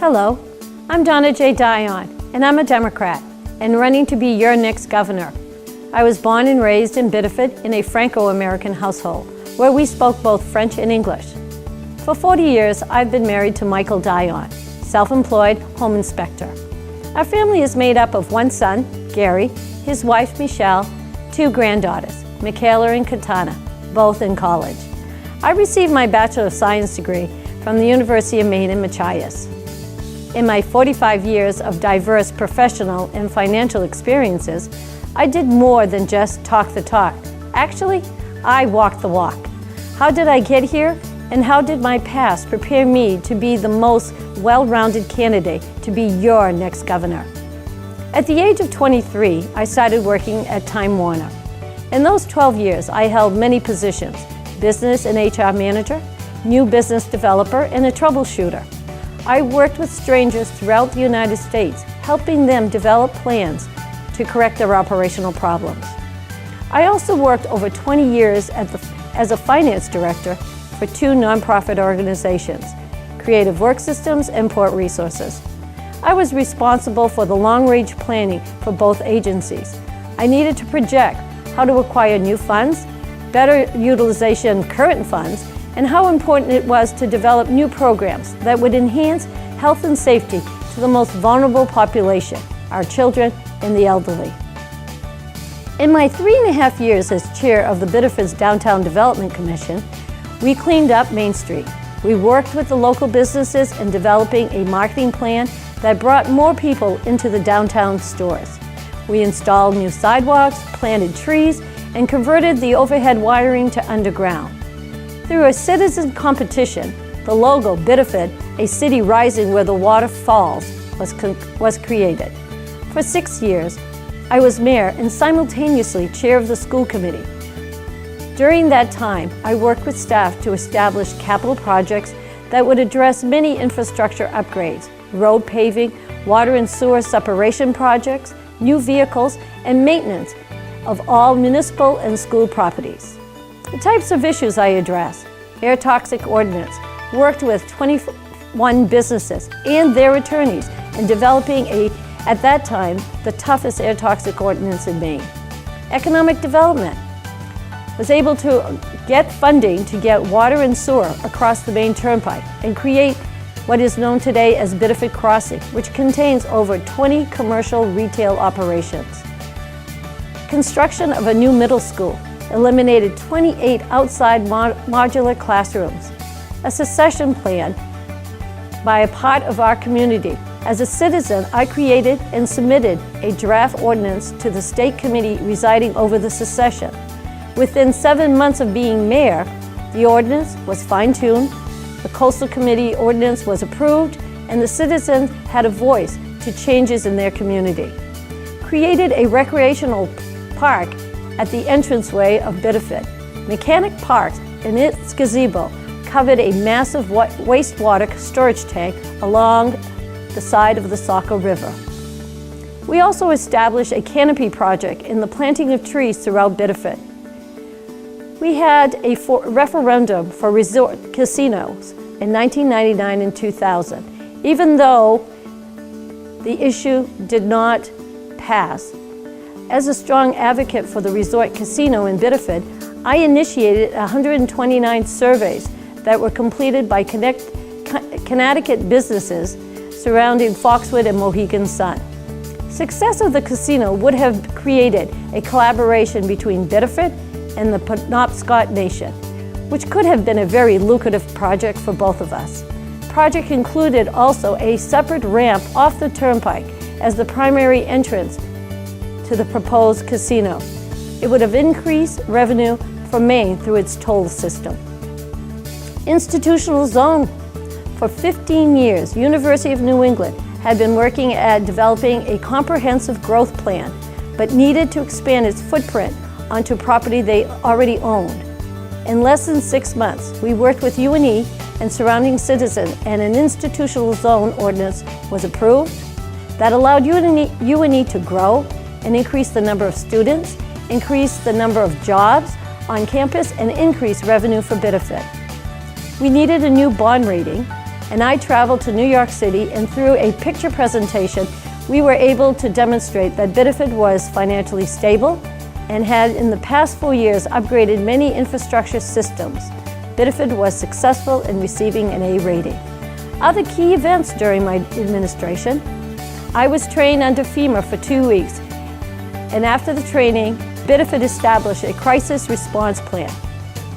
Hello, I'm Donna Dion, and I'm a Democrat and running to be your next governor. I was born and raised in Biddeford in a Franco-American household where we spoke both French and English. For 40 years, I've been married to Michael Dion, self-employed home inspector. Our family is made up of one son, Gary, his wife, Michelle, two granddaughters, Michaela and Katana, both in college. I received my Bachelor of Science degree from the University of Maine in Machias. In my 45 years of diverse professional and financial experiences, I did more than just talk the talk. Actually, I walked the walk. How did I get here? And how did my past prepare me to be the most well-rounded candidate to be your next governor? At the age of 23, I started working at Time Warner. In those 12 years, I held many positions: business and HR manager, new business developer, and a troubleshooter. I worked with strangers throughout the United States, helping them develop plans to correct their operational problems. I also worked over 20 years as a finance director for two nonprofit organizations, Creative Work Systems and Port Resources. I was responsible for the long-range planning for both agencies. I needed to project how to acquire new funds, better utilization of current funds, and how important it was to develop new programs that would enhance health and safety to the most vulnerable population, our children and the elderly. In my 3.5 years as chair of the Biddeford's Downtown Development Commission, we cleaned up Main Street. We worked with the local businesses in developing a marketing plan that brought more people into the downtown stores. We installed new sidewalks, planted trees, and converted the overhead wiring to underground. Through a citizen competition, the logo Biddeford, a city rising where the water falls, was created. For 6 years, I was mayor and simultaneously chair of the school committee. During that time, I worked with staff to establish capital projects that would address many infrastructure upgrades: road paving, water and sewer separation projects, new vehicles, and maintenance of all municipal and school properties. The types of issues I addressed: air toxic ordinance, worked with 21 businesses and their attorneys in developing at that time, the toughest air toxic ordinance in Maine. Economic development, was able to get funding to get water and sewer across the Maine Turnpike and create what is known today as Biddeford Crossing, which contains over 20 commercial retail operations. Construction of a new middle school, eliminated 28 outside modular classrooms. A succession plan by a part of our community. As a citizen, I created and submitted a draft ordinance to the state committee residing over the succession. Within 7 months of being mayor, the ordinance was fine-tuned, the coastal committee ordinance was approved, and the citizens had a voice to changes in their community. Created a recreational park at the entranceway of Biddeford. Mechanic Park and its gazebo covered a massive wastewater storage tank along the side of the Saco River. We also established a canopy project in the planting of trees throughout Biddeford. We had a referendum for resort casinos in 1999 and 2000. Even though the issue did not pass, as a strong advocate for the resort casino in Biddeford, I initiated 129 surveys that were completed by Connecticut businesses surrounding Foxwood and Mohegan Sun. Success of the casino would have created a collaboration between Biddeford and the Penobscot Nation, which could have been a very lucrative project for both of us. Project included also a separate ramp off the turnpike as the primary entrance to the proposed casino. It would have increased revenue for Maine through its toll system. Institutional zone. For 15 years, University of New England had been working at developing a comprehensive growth plan, but needed to expand its footprint onto property they already owned. In less than 6 months, we worked with UNE and surrounding citizens, and an institutional zone ordinance was approved that allowed UNE to grow and increase the number of students, increase the number of jobs on campus, and increase revenue for Biddeford. We needed a new bond rating and I traveled to New York City, and through a picture presentation, we were able to demonstrate that Biddeford was financially stable and had in the past 4 years upgraded many infrastructure systems. Biddeford was successful in receiving an A rating. Other key events during my administration: I was trained under FEMA for 2 weeks, and after the training, Biddeford established a crisis response plan.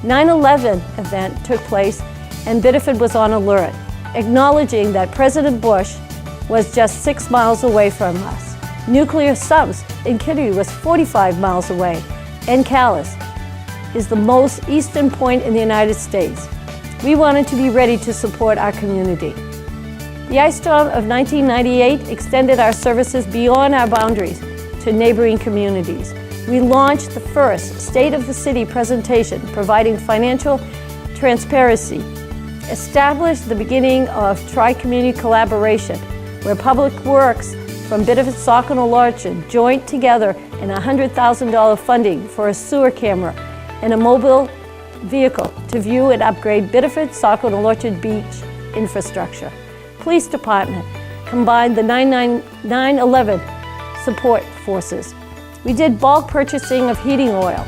9/11 event took place, and Biddeford was on alert, acknowledging that President Bush was just 6 miles away from us. Nuclear subs in Kittery was 45 miles away, and Calais is the most eastern point in the United States. We wanted to be ready to support our community. The ice storm of 1998 extended our services beyond our boundaries to neighboring communities. We launched the first State of the City presentation, providing financial transparency, established the beginning of tri-community collaboration, where Public Works from Biddeford, Saucon, and Orchard joined together in $100,000 funding for a sewer camera and a mobile vehicle to view and upgrade Biddeford, Saucon, and Orchard Beach infrastructure. Police Department combined the 9/11 support forces. We did bulk purchasing of heating oil,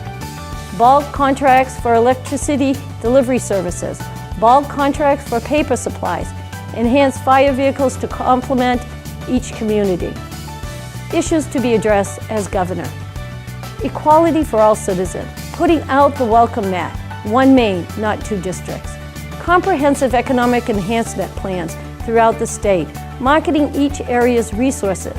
bulk contracts for electricity delivery services, bulk contracts for paper supplies, enhanced fire vehicles to complement each community. Issues to be addressed as governor: equality for all citizens, putting out the welcome mat, one Maine, not 2 districts, comprehensive economic enhancement plans throughout the state, marketing each area's resources,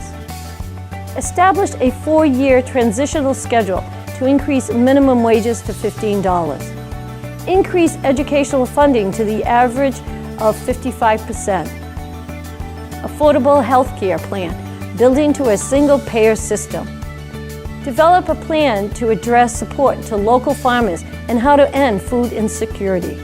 established a 4-year transitional schedule to increase minimum wages to $15, increase educational funding to the average of 55%, affordable health care plan, building to a single-payer system, develop a plan to address support to local farmers and how to end food insecurity,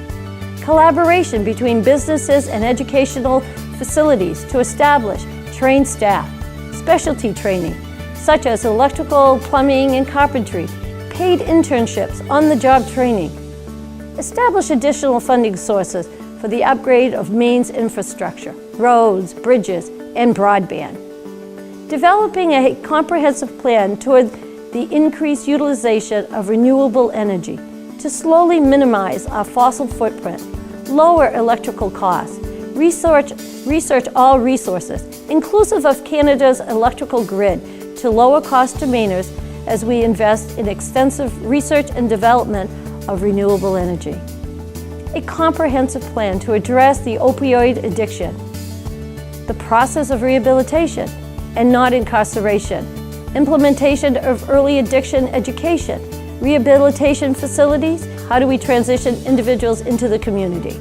collaboration between businesses and educational facilities to establish trained staff, specialty training, such as electrical, plumbing, and carpentry, paid internships, on-the-job training, establish additional funding sources for the upgrade of Maine's infrastructure, roads, bridges, and broadband, developing a comprehensive plan toward the increased utilization of renewable energy to slowly minimize our fossil footprint, lower electrical costs, research all resources, inclusive of Canada's electrical grid, to lower cost to Mainers as we invest in extensive research and development of renewable energy. A comprehensive plan to address the opioid addiction, the process of rehabilitation and not incarceration, implementation of early addiction education, rehabilitation facilities. How do we transition individuals into the community?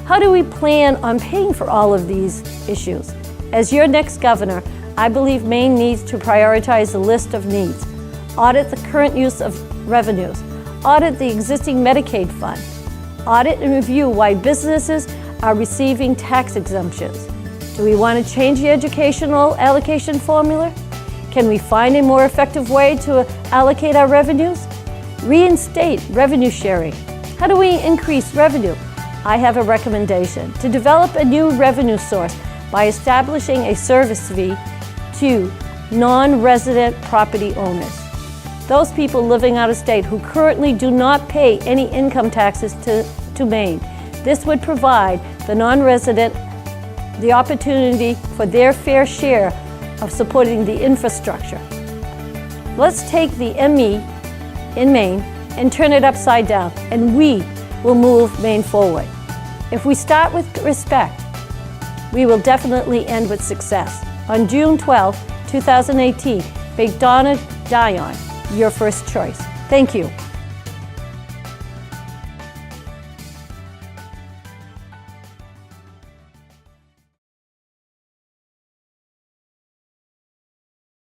How do we plan on paying for all of these issues? As your next governor, I believe Maine needs to prioritize the list of needs, audit the current use of revenues, audit the existing Medicaid fund, audit and review why businesses are receiving tax exemptions. Do we want to change the educational allocation formula? Can we find a more effective way to allocate our revenues? Reinstate revenue sharing. How do we increase revenue? I have a recommendation: to develop a new revenue source by establishing a service fee to non-resident property owners, those people living out of state who currently do not pay any income taxes to Maine. This would provide the non-resident the opportunity for their fair share of supporting the infrastructure. Let's take the ME in Maine and turn it upside down, and we will move Maine forward. If we start with respect, we will definitely end with success. On June 12, 2018, make Donna Dion your first choice. Thank you.